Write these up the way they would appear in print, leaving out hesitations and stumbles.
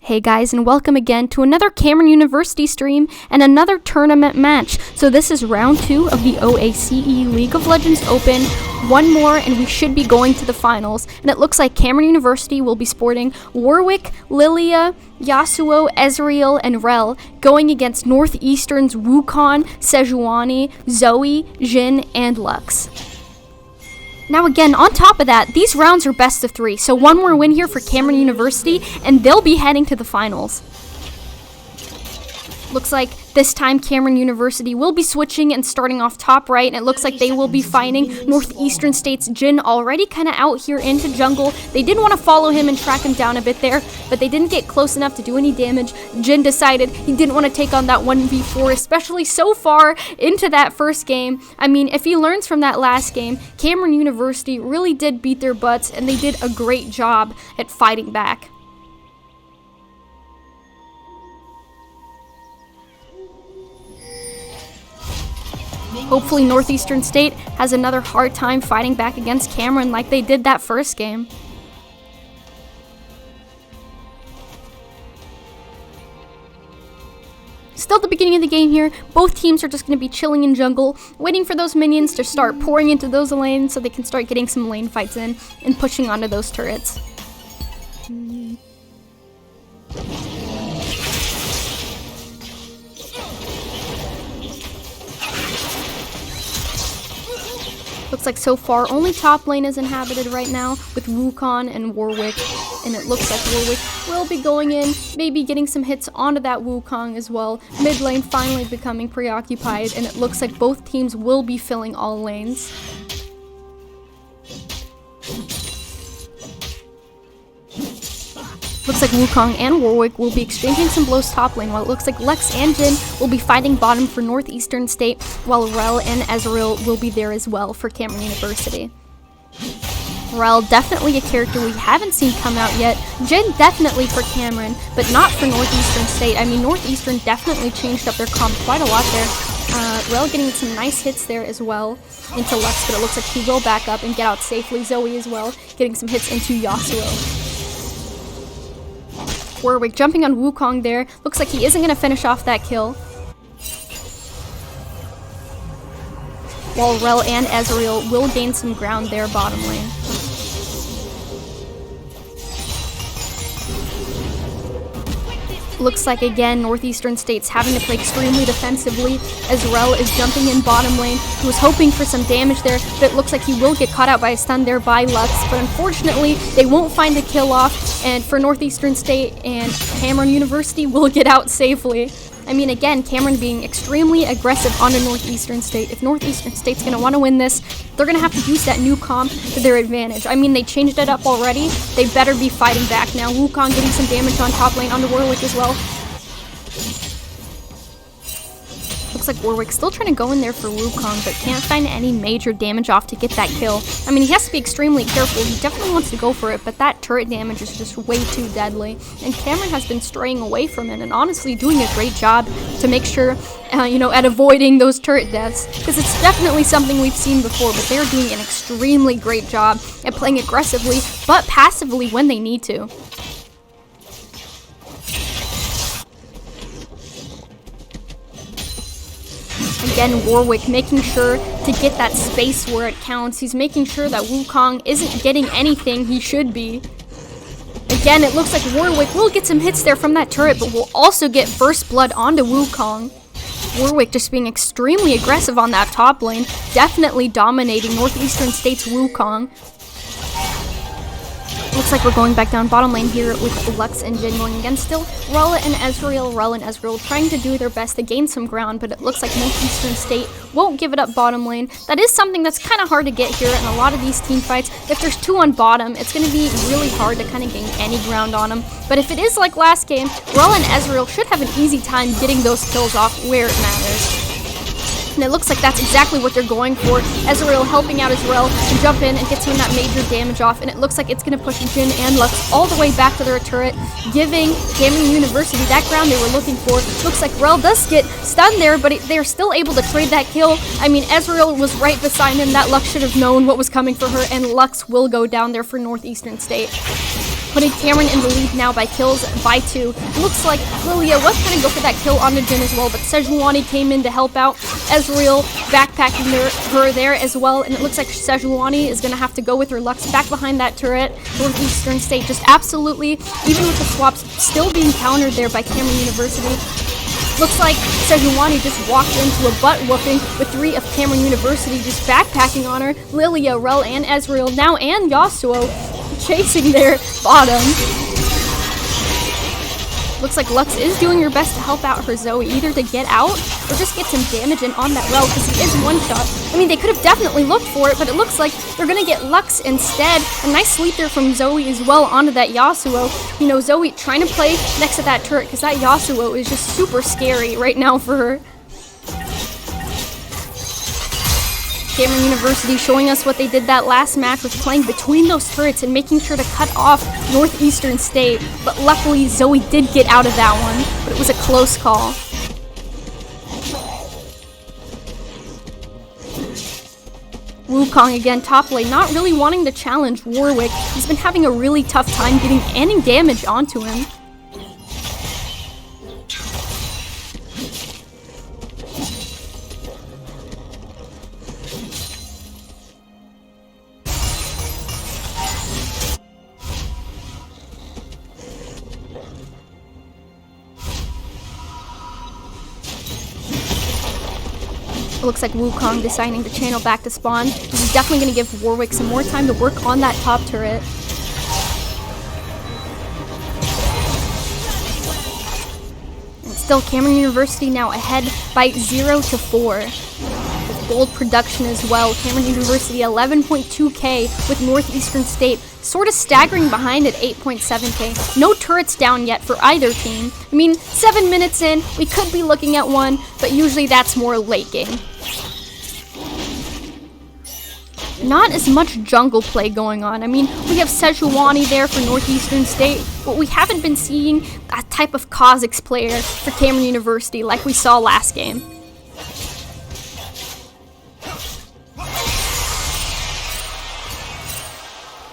Hey guys, and welcome again to another Cameron University stream and another tournament match. So this is round 2 of the OACE League of Legends Open. One more and we should be going to the finals. And it looks like Cameron University will be sporting Warwick, Lilia, Yasuo, Ezreal, and Rel going against Northeastern's Wukong, Sejuani, Zoe, Jhin, and Lux. Now again, on top of that, these rounds are best of 3, so one more win here for Cameron University, and they'll be heading to the finals. Looks like this time Cameron University will be switching and starting off top right, and it looks like they will be fighting Northeastern State's Jhin already kind of out here into jungle. They did want to follow him and track him down a bit there, but they didn't get close enough to do any damage. Jhin decided he didn't want to take on that 1v4, especially so far into that first game. I mean, if he learns from that last game, Cameron University really did beat their butts, and they did a great job at fighting back. Hopefully Northeastern State has another hard time fighting back against Cameron like they did that first game. Still at the beginning of the game here, both teams are just going to be chilling in jungle, waiting for those minions to start pouring into those lanes so they can start getting some lane fights in and pushing onto those turrets. Looks like so far only top lane is inhabited right now with Wukong and Warwick, and it looks like Warwick will be going in, maybe getting some hits onto that Wukong as well. Mid lane finally becoming preoccupied, and it looks like both teams will be filling all lanes. Looks like Wukong and Warwick will be exchanging some blows top lane, while it looks like Lux and Jhin will be fighting bottom for Northeastern State, while Rel and Ezreal will be there as well for Cameron University. Rel, definitely a character we haven't seen come out yet. Jhin definitely for Cameron, but not for Northeastern State. I mean, Northeastern definitely changed up their comp quite a lot there. Rel getting some nice hits there as well into Lux, but it looks like he will back up and get out safely. Zoe as well, getting some hits into Yasuo. Warwick jumping on Wukong there. Looks like he isn't going to finish off that kill. While Rel and Ezreal will gain some ground there bottom lane. Looks like again Northeastern State's having to play extremely defensively as Rel is jumping in bottom lane. He was hoping for some damage there, but it looks like he will get caught out by a stun there by Lux, but unfortunately they won't find a kill off, and for Northeastern State and Cameron University will get out safely. I mean, again, Cameron being extremely aggressive onto Northeastern State. If Northeastern State's going to want to win this, they're going to have to use that new comp to their advantage. I mean, they changed it up already. They better be fighting back now. Wukong getting some damage on top lane onto Warwick as well. Looks like Warwick's still trying to go in there for Wukong, but can't find any major damage off to get that kill. I mean, he has to be extremely careful. He definitely wants to go for it, but that turret damage is just way too deadly. And Cameron has been straying away from it and honestly doing a great job to make sure, at avoiding those turret deaths. Because it's definitely something we've seen before, but they're doing an extremely great job at playing aggressively, but passively when they need to. Again, Warwick making sure to get that space where it counts. He's making sure that Wukong isn't getting anything he should be. Again, it looks like Warwick will get some hits there from that turret, but will also get first blood onto Wukong. Warwick just being extremely aggressive on that top lane, definitely dominating Northeastern State's Wukong. Looks like we're going back down bottom lane here with Lux and Jhin going against still. Rel and Ezreal trying to do their best to gain some ground, but it looks like Northeastern State won't give it up bottom lane. That is something that's kind of hard to get here in a lot of these team fights. If there's 2 on bottom, it's going to be really hard to kind of gain any ground on them. But if it is like last game, Rel and Ezreal should have an easy time getting those kills off where it matters. And it looks like that's exactly what they're going for. Ezreal helping out as Rel to jump in and get some of that major damage off, and it looks like it's going to push Jhin and Lux all the way back to their turret, giving Cameron University that ground they were looking for. Looks like Rel does get stunned there, but they're still able to trade that kill. I mean, Ezreal was right beside him. That Lux should have known what was coming for her, and Lux will go down there for Northeastern State. putting Cameron in the lead now by kills by 2. It looks like Lilia was going to go for that kill on the Jhin as well, but Sejuani came in to help out. Ezreal backpacking her there as well, and it looks like Sejuani is going to have to go with her Lux back behind that turret. Northeastern State just absolutely, even with the swaps still being countered there by Cameron University. Looks like Sejuani just walked into a butt whooping with 3 of Cameron University just backpacking on her. Lilia, Rel, and Ezreal now, and Yasuo chasing their bottom. Looks like Lux is doing her best to help out her Zoe, either to get out or just get some damage in on that Rel, because he is one-shot. I mean, they could have definitely looked for it, but it looks like they're going to get Lux instead. A nice sleep there from Zoe as well onto that Yasuo. You know, Zoe trying to play next to that turret, because that Yasuo is just super scary right now for her. Cameron University showing us what they did that last match with playing between those turrets and making sure to cut off Northeastern State. But luckily, Zoe did get out of that one, but it was a close call. Wukong again, top lane, not really wanting to challenge Warwick. He's been having a really tough time getting any damage onto him. It looks like Wukong deciding to channel back to spawn. This is definitely going to give Warwick some more time to work on that top turret. And still, Cameron University now ahead by 0-4. With gold production as well. Cameron University 11.2k with Northeastern State sort of staggering behind at 8.7k. No turrets down yet for either team. I mean, 7 minutes in, we could be looking at one, but usually that's more late game. Not as much jungle play going on. I mean, we have Sejuani there for Northeastern State, but we haven't been seeing that type of Kha'Zix player for Cameron University like we saw last game.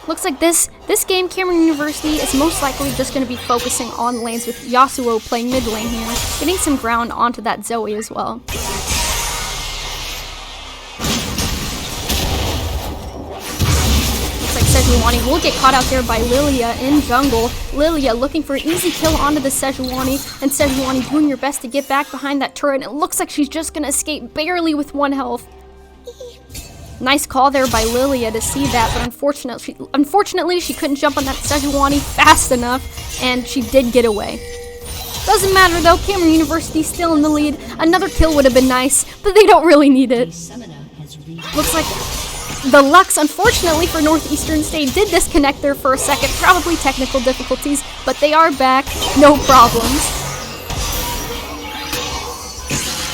Looks like this game, Cameron University is most likely just going to be focusing on lanes with Yasuo playing mid lane here, getting some ground onto that Zoe as well. Looks like Sejuani will get caught out there by Lilia in jungle. Lilia looking for an easy kill onto the Sejuani, and Sejuani doing her best to get back behind that turret, and it looks like she's just going to escape barely with 1 health. Nice call there by Lilia to see that, but unfortunately she couldn't jump on that Sejuani fast enough, and she did get away. Doesn't matter though, Cameron University still in the lead. Another kill would have been nice, but they don't really need it. Looks like the Lux, unfortunately for Northeastern State, did disconnect there for a second. Probably technical difficulties, but they are back. No problems.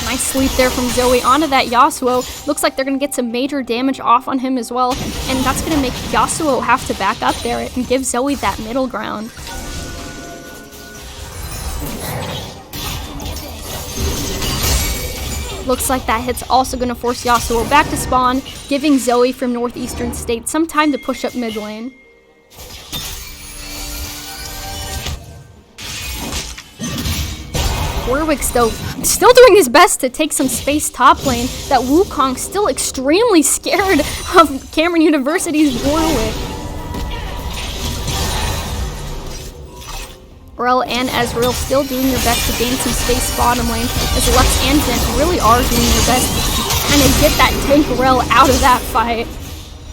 Nice sleep there from Zoe onto that Yasuo. Looks like they're going to get some major damage off on him as well. And that's going to make Yasuo have to back up there and give Zoe that middle ground. Looks like that hit's also going to force Yasuo back to spawn, giving Zoe from Northeastern State some time to push up mid lane. Warwick's though still doing his best to take some space top lane. That Wukong still extremely scared of Cameron University's Warwick. Rel and Ezreal still doing their best to gain some space bottom lane, as Lux and Zen really are doing their best to kind of get that tank Rel out of that fight.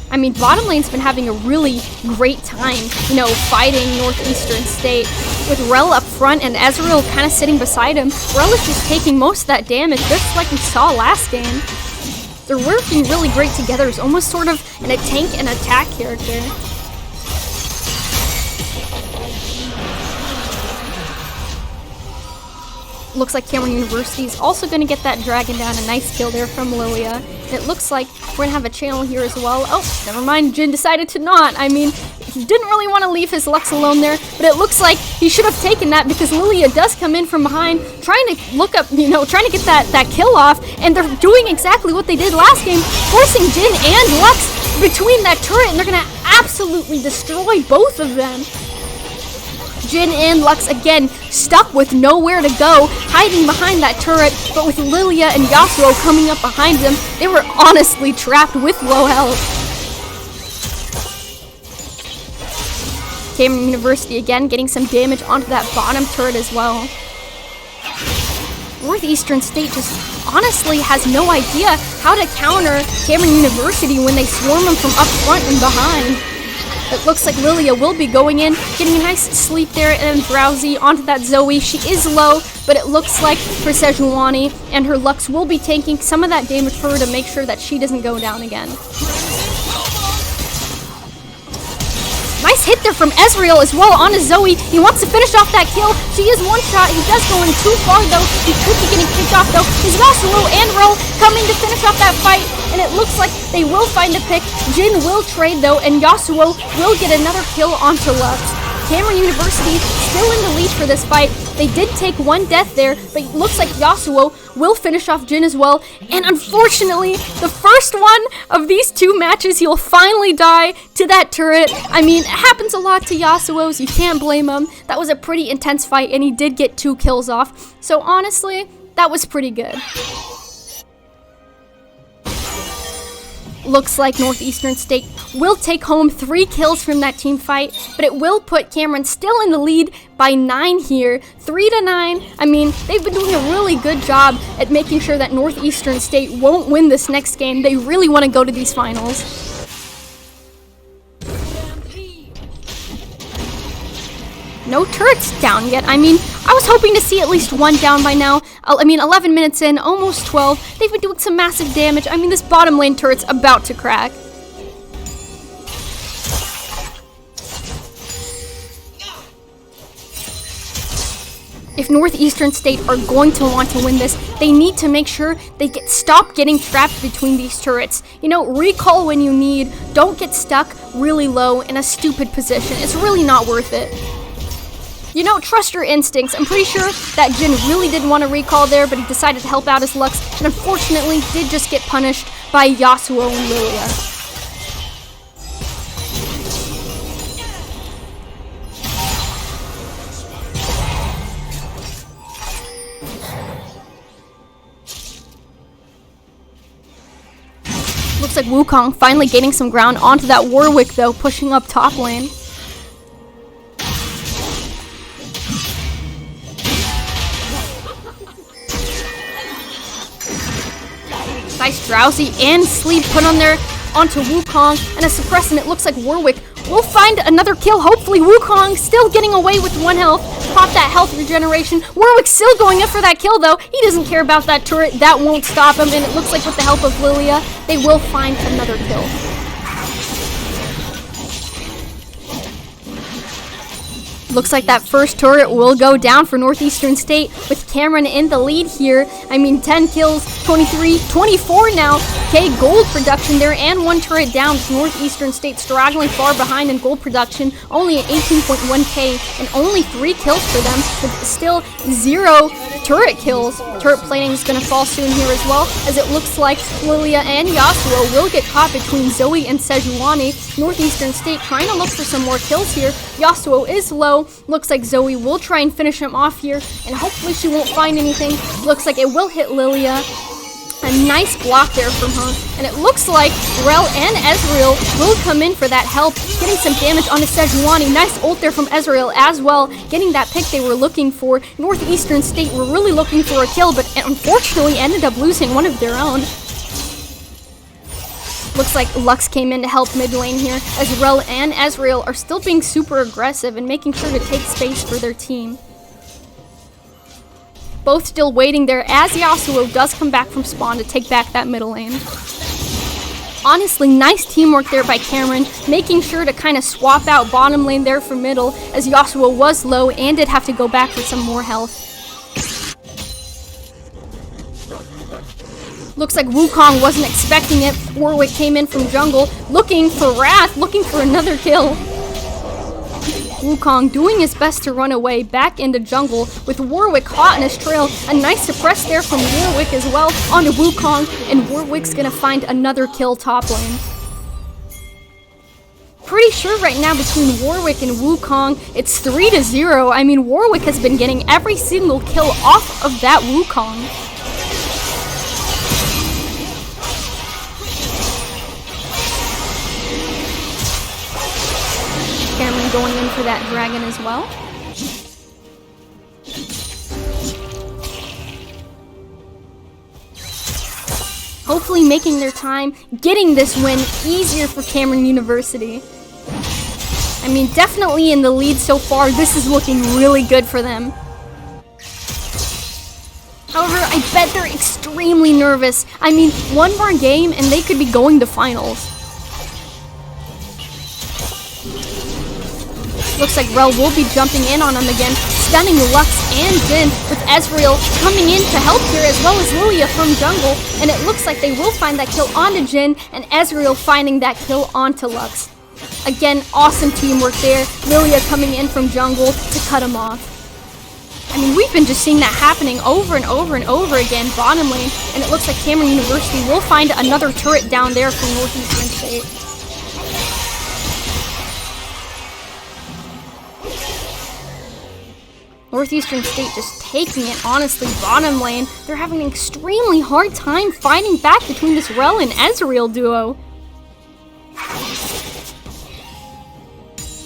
I mean, bottom lane's been having a really great time, you know, fighting Northeastern State. With Rel up front and Ezreal kind of sitting beside him, Rel is just taking most of that damage, just like we saw last game. They're working really great together. It's almost sort of in a tank and attack character. Looks like Cameron University is also going to get that dragon down. A nice kill there from Lilia. It looks like we're going to have a channel here as well. Oh, never mind. Jhin decided to not. I mean, he didn't really want to leave his Lux alone there, but it looks like he should have taken that because Lilia does come in from behind, trying to look up, you know, trying to get that kill off, and they're doing exactly what they did last game, forcing Jhin and Lux between that turret, and they're going to absolutely destroy both of them. Jin and Lux again stuck with nowhere to go, hiding behind that turret, but with Lilia and Yasuo coming up behind them, they were honestly trapped with low health. Cameron University again getting some damage onto that bottom turret as well. Northeastern State just honestly has no idea how to counter Cameron University when they swarm them from up front and behind. It looks like Lilia will be going in, getting a nice sleep there and drowsy onto that Zoe. She is low, but it looks like for Sejuani and her Lux will be tanking some of that damage for her to make sure that she doesn't go down again. Nice hit there from Ezreal as well onto Zoe. He wants to finish off that kill. She is one shot. He does go in too far though. He could be getting picked off though. His Yasuo and Ro coming to finish off that fight. And it looks like they will find a pick. Jin will trade though, and Yasuo will get another kill onto Lux. Cameron University still in the lead for this fight. They did take one death there, but it looks like Yasuo will finish off Jin as well. And unfortunately, the first one of these two matches, he'll finally die to that turret. I mean, it happens a lot to Yasuo's. You can't blame him. That was a pretty intense fight, and he did get 2 kills off. So honestly, that was pretty good. Looks like Northeastern State will take home 3 kills from that team fight, but it will put Cameron still in the lead by 9 here, 3-9. I mean, they've been doing a really good job at making sure that Northeastern State won't win this next game. They really want to go to these finals. No turrets down yet. I mean, I was hoping to see at least 1 down by now. 11 minutes in, almost 12. They've been doing some massive damage. I mean, this bottom lane turret's about to crack. If Northeastern State are going to want to win this, they need to make sure they stop getting trapped between these turrets. You know, recall when you need. Don't get stuck really low in a stupid position. It's really not worth it. You know, trust your instincts. I'm pretty sure that Jin really didn't want to recall there, but he decided to help out his Lux, and unfortunately did just get punished by Yasuo and Lilia. Looks like Wukong finally gaining some ground onto that Warwick though, pushing up top lane. Nice drowsy and sleep put on there onto Wukong, and a suppress, and it looks like Warwick will find another kill. Hopefully Wukong still getting away with 1 health. Pop that health regeneration. Warwick still going up for that kill though. He doesn't care about that turret. That won't stop him, and it looks like with the help of Lilia, they will find another kill. Looks like that first turret will go down for Northeastern State with Cameron in the lead here. I mean, 10 kills, 23, 24 now. Okay, gold production there and 1 turret down. Northeastern State straggling far behind in gold production, only at 18.1k and only 3 kills for them, with still 0 turret kills. Turret plating is going to fall soon here as well, as it looks like Lilia and Yasuo will get caught between Zoe and Sejuani. Northeastern State trying to look for some more kills here. Yasuo is low. Looks like Zoe will try and finish him off here, and hopefully she won't find anything. Looks like it will hit Lilia. A nice block there from her, and it looks like Rel and Ezreal will come in for that help, getting some damage onto Sejuani. Nice ult there from Ezreal as well, getting that pick they were looking for. Northeastern State were really looking for a kill, but unfortunately ended up losing one of their own. Looks like Lux came in to help mid lane here, as Rel and Ezreal are still being super aggressive and making sure to take space for their team. Both still waiting there as Yasuo does come back from spawn to take back that middle lane. Honestly, nice teamwork there by Cameron, making sure to kind of swap out bottom lane there for middle, as Yasuo was low and did have to go back for some more health. Looks like Wukong wasn't expecting it. Warwick came in from jungle, looking for Wrath, looking for another kill. Wukong doing his best to run away back into jungle with Warwick hot in his trail. A nice suppress there from Warwick as well onto Wukong, and Warwick's gonna find another kill top lane. Pretty sure right now between Warwick and Wukong, it's 3-0. I mean, Warwick has been getting every single kill off of that Wukong. Cameron going in for that dragon as well. Hopefully making their time, getting this win easier for Cameron University. I mean, definitely in the lead so far. This is looking really good for them. However, I bet they're extremely nervous. I mean, one more game and they could be going to finals. Looks like Rel will be jumping in on him again, stunning Lux and Jin, with Ezreal coming in to help here, as well as Lilia from jungle, and it looks like they will find that kill onto Jin, and Ezreal finding that kill onto Lux. Again, awesome teamwork there, Lilia coming in from jungle to cut him off. I mean, we've been just seeing that happening over and over and over again, bottom lane, and it looks like Cameron University will find another turret down there from Northeastern State. Northeastern State just taking it, honestly, bottom lane. They're having an extremely hard time fighting back between this Rel and Ezreal duo.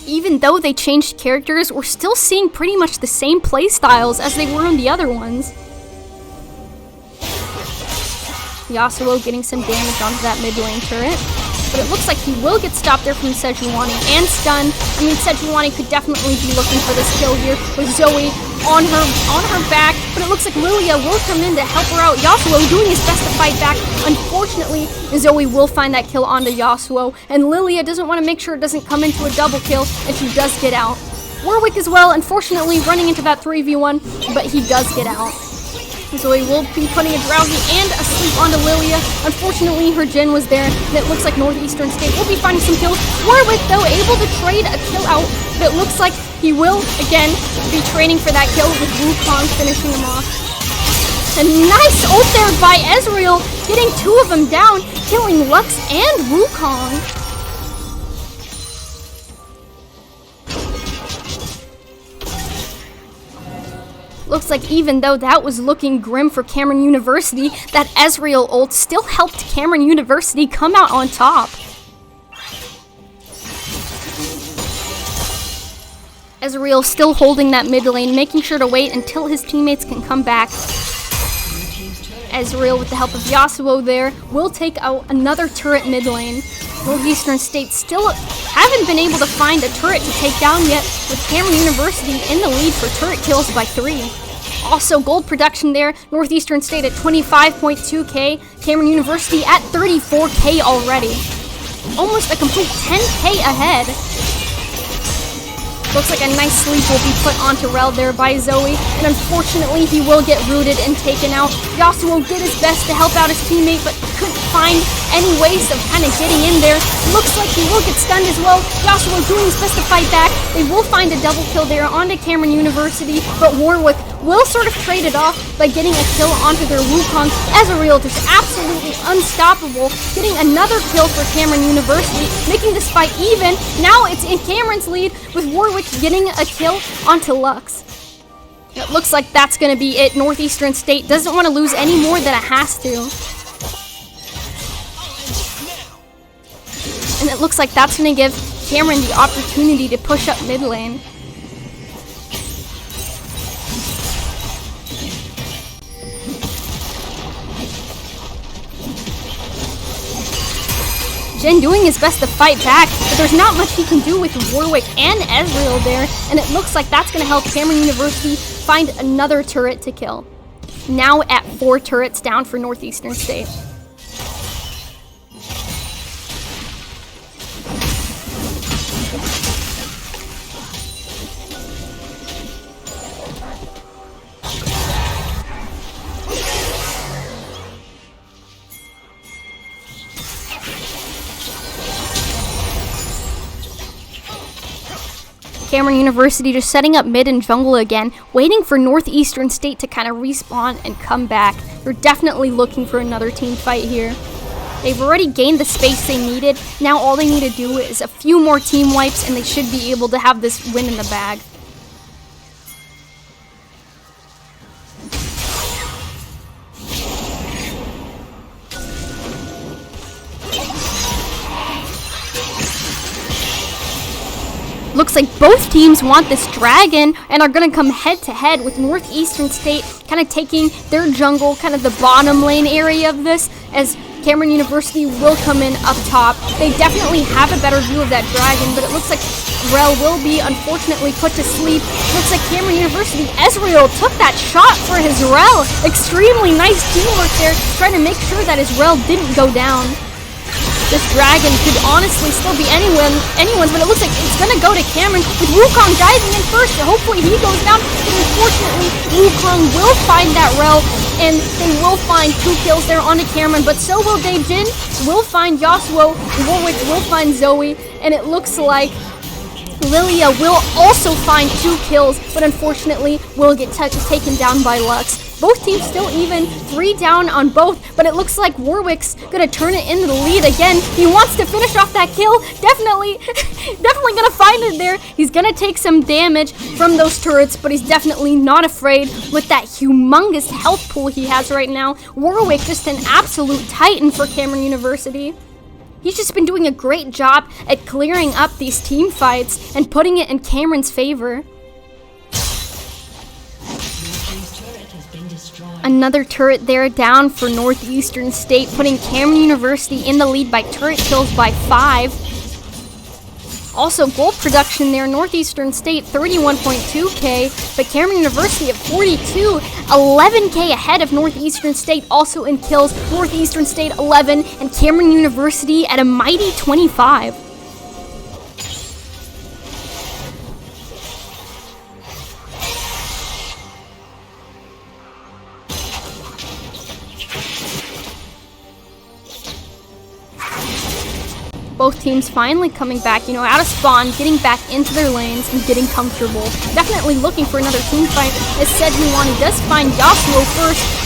Even though they changed characters, we're still seeing pretty much the same playstyles as they were on the other ones. Yasuo getting some damage onto that mid lane turret. But it looks like he will get stopped there from Sejuani and stunned. I mean, Sejuani could definitely be looking for this kill here with Zoe on her back. But it looks like Lilia will come in to help her out. Yasuo doing his best to fight back. Unfortunately, Zoe will find that kill onto Yasuo. And Lilia doesn't want to make sure it doesn't come into a double kill, and she does get out. Warwick as well, unfortunately, running into that 3v1, but he does get out. Zoe will be putting a drowsy and a sleep onto Lilia. Unfortunately, her Jin was there, and it looks like Northeastern State will be finding some kills. Warwick, though, able to trade a kill out, but it looks like he will, again, be trading for that kill with Wukong finishing him off. A nice ult there by Ezreal, getting two of them down, killing Lux and Wukong. Looks like even though that was looking grim for Cameron University, that Ezreal ult still helped Cameron University come out on top. Ezreal still holding that mid lane, making sure to wait until his teammates can come back. Ezreal, with the help of Yasuo there, will take out another turret mid lane. Northeastern State still haven't been able to find a turret to take down yet, with Cameron University in the lead for turret kills by 3. Also, gold production there, Northeastern State at 25.2k, Cameron University at 34k already. Almost a complete 10k ahead. Looks like a nice sleep will be put onto Rel there by Zoe, and unfortunately he will get rooted and taken out. Yasuo did his best to help out his teammate, but couldn't find any ways of kind of getting in there. Looks like he will get stunned as well. Yasuo doing his best to fight back. They will find a double kill there onto Cameron University, but Warwick will sort of trade it off by getting a kill onto their Wukong. Ezreal just absolutely unstoppable, getting another kill for Cameron University, making this fight even. Now it's in Cameron's lead, with Warwick getting a kill onto Lux. It looks like that's going to be it. Northeastern State doesn't want to lose any more than it has to. And it looks like that's going to give Cameron the opportunity to push up mid lane. Jin doing his best to fight back, but there's not much he can do with Warwick and Ezreal there, and it looks like that's going to help Cameron University find another turret to kill. Now at 4 turrets down for Northeastern State. Cameron University just setting up mid and jungle again, waiting for Northeastern State to kind of respawn and come back. They're definitely looking for another team fight here. They've already gained the space they needed. Now all they need to do is a few more team wipes and they should be able to have this win in the bag. Looks like both teams want this dragon and are going to come head-to-head with Northeastern State kind of taking their jungle, kind of the bottom lane area of this, as Cameron University will come in up top. They definitely have a better view of that dragon, but it looks like Rel will be unfortunately put to sleep. Looks like Cameron University, Ezreal took that shot for his Rel. Extremely nice teamwork there, trying to make sure that his Rel didn't go down. This dragon could honestly still be anyone's, but it looks like it's gonna go to Cameron with Wukong diving in first. Hopefully he goes down, but unfortunately Wukong will find that Rel, and they will find 2 kills there onto Cameron, but so will Daejin, will find Yasuo, Warwick will find Zoe, and it looks like Lilia will also find 2 kills, but unfortunately will get taken down by Lux. Both teams still even, 3 down on both, but it looks like Warwick's gonna turn it into the lead again. He wants to finish off that kill, definitely gonna find it there. He's gonna take some damage from those turrets, but he's definitely not afraid with that humongous health pool he has right now. Warwick just an absolute titan for Cameron University. He's just been doing a great job at clearing up these team fights and putting it in Cameron's favor. Another turret there down for Northeastern State, putting Cameron University in the lead by turret kills by 5. Also, gold production there, Northeastern State 31.2k, but Cameron University at 42, 11k ahead of Northeastern State, also in kills. Northeastern State 11, and Cameron University at a mighty 25. Both teams finally coming back, out of spawn, getting back into their lanes and getting comfortable. Definitely looking for another team fight. As said, Milani does find Yasuo first.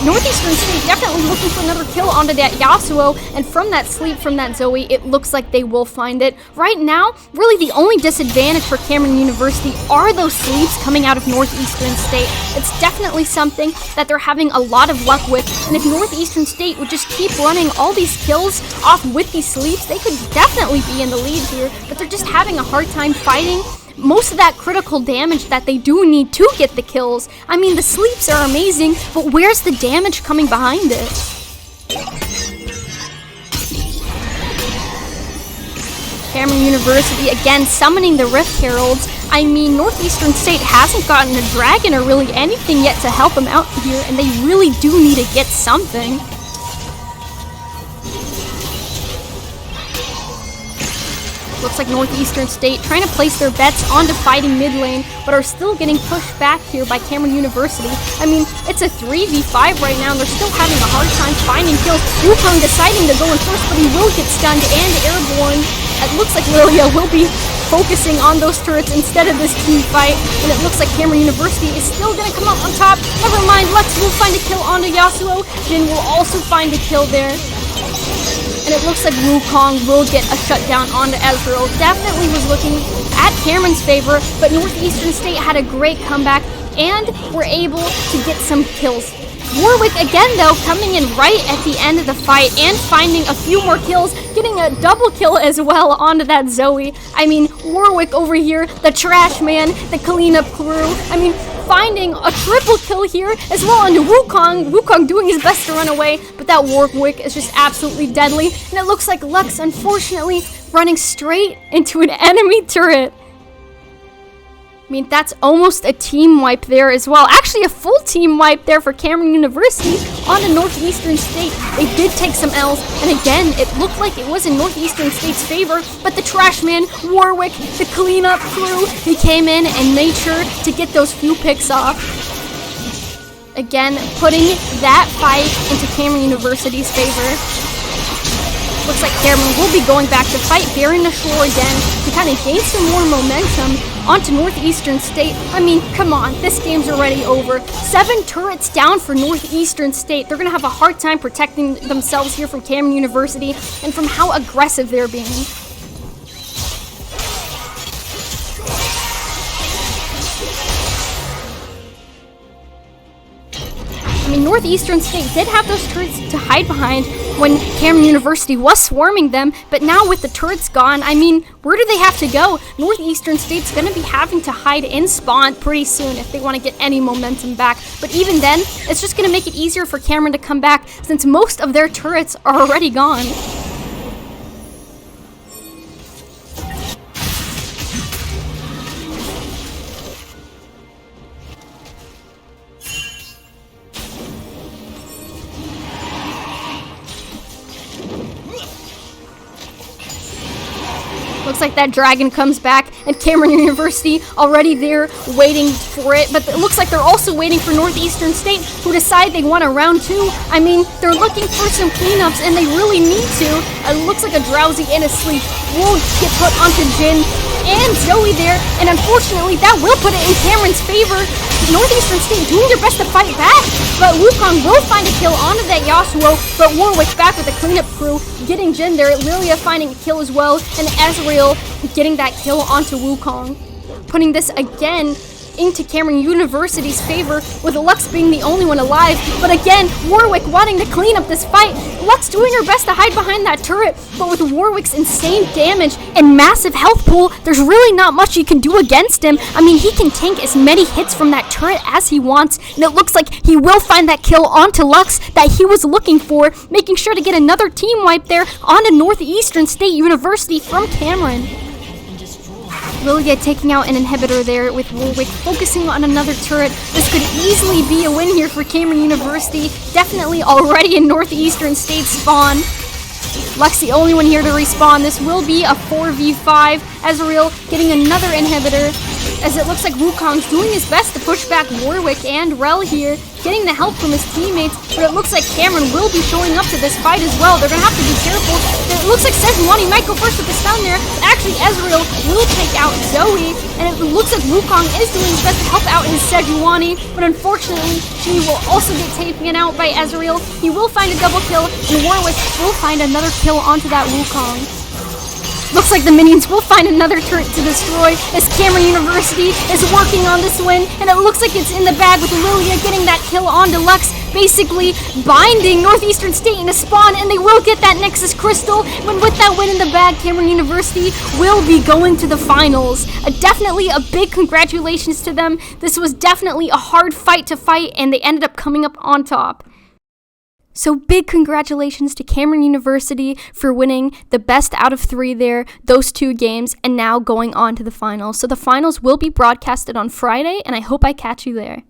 Northeastern State definitely looking for another kill onto that Yasuo, and from that sleep from that Zoe, it looks like they will find it. Right now, really the only disadvantage for Cameron University are those sleeps coming out of Northeastern State. It's definitely something that they're having a lot of luck with, and if Northeastern State would just keep running all these kills off with these sleeps, they could definitely be in the lead here, but they're just having a hard time fighting most of that critical damage that they do need to get the kills. I mean, the sleeps are amazing, but where's the damage coming behind it? Cameron University again summoning the Rift Heralds. I mean, Northeastern State hasn't gotten a dragon or really anything yet to help them out here, and they really do need to get something. Looks like Northeastern State trying to place their bets onto fighting mid lane, but are still getting pushed back here by Cameron University. I mean, it's a 3v5 right now, and they're still having a hard time finding kills. Wukong deciding to go in first, but he will get stunned and airborne. It looks like Lilia will be focusing on those turrets instead of this team fight, and it looks like Cameron University is still going to come out on top. Never mind, Lux will find a kill onto Yasuo. Jin will also find a kill there. And it looks like Wukong will get a shutdown onto Ezreal. Definitely was looking at Cameron's favor, but Northeastern State had a great comeback and were able to get some kills. Warwick again though coming in right at the end of the fight and finding a few more kills, getting a double kill as well onto that Zoe. I mean, Warwick over here, the trash man, the cleanup crew. I mean, finding a triple kill here as well onto Wukong. Wukong doing his best to run away, but that Warwick is just absolutely deadly. And it looks like Lux, unfortunately, running straight into an enemy turret. I mean, that's almost a team wipe there as well. Actually, a full team wipe there for Cameron University onto Northeastern State. They did take some L's, and again, it looked like it was in Northeastern State's favor, but the trash man, Warwick, the cleanup crew, he came in and made sure to get those few picks off. Again, putting that fight into Cameron University's favor. Looks like Cameron will be going back to fight Baron Nashor again to kind of gain some more momentum. onto Northeastern State. I mean, come on, this game's already over. 7 turrets down for Northeastern State. They're gonna have a hard time protecting themselves here from Cameron University and from how aggressive they're being. I mean, Northeastern State did have those turrets to hide behind when Cameron University was swarming them, but now with the turrets gone, I mean, where do they have to go? Northeastern State's gonna be having to hide in spawn pretty soon if they want to get any momentum back. But even then, it's just gonna make it easier for Cameron to come back since most of their turrets are already gone. Looks like that dragon comes back and Cameron University already there waiting for it, but it looks like they're also waiting for Northeastern State, who decide they want a round 2. I mean, they're looking for some cleanups and they really need to. It looks like a Drowsy and a Sleep will get put onto Jin and Zoe there, and unfortunately that will put it in Cameron's favor. Northeastern State doing their best to fight back, but Wukong will find a kill onto that Yasuo, but Warwick back with the cleanup crew, getting Jin there, Lilia finding a kill as well, and Ezreal getting that kill onto Wukong, putting this again into Cameron University's favor, with Lux being the only one alive. But again, Warwick wanting to clean up this fight. Lux doing her best to hide behind that turret, but with Warwick's insane damage and massive health pool, there's really not much you can do against him. I mean, he can tank as many hits from that turret as he wants, and it looks like he will find that kill onto Lux that he was looking for, making sure to get another team wipe there onto Northeastern State University from Cameron. Lilia taking out an inhibitor there with Warwick focusing on another turret. This could easily be a win here for Cameron University. Definitely already in Northeastern State spawn. Lux the only one here to respawn. This will be a 4v5. Ezreal getting another inhibitor, as it looks like Wukong's doing his best to push back Warwick and Rel here, getting the help from his teammates, but it looks like Cameron will be showing up to this fight as well. They're going to have to be careful. It looks like Sejuani might go first with the stun there. Actually, Ezreal will take out Zoe, and it looks like Wukong is doing his best to help out his Sejuani, but unfortunately, she will also get taken out by Ezreal. He will find a double kill, and Warwick will find another kill onto that Wukong. Looks like the minions will find another turret to destroy as Cameron University is working on this win, and it looks like it's in the bag with Lilia getting that kill on Deluxe, basically binding Northeastern State in a spawn, and they will get that Nexus Crystal. When with that win in the bag, Cameron University will be going to the finals. Definitely a big congratulations to them. This was definitely a hard fight to fight, and they ended up coming up on top. So big congratulations to Cameron University for winning the best out of 3 there, those 2 games, and now going on to the finals. So the finals will be broadcasted on Friday, and I hope I catch you there.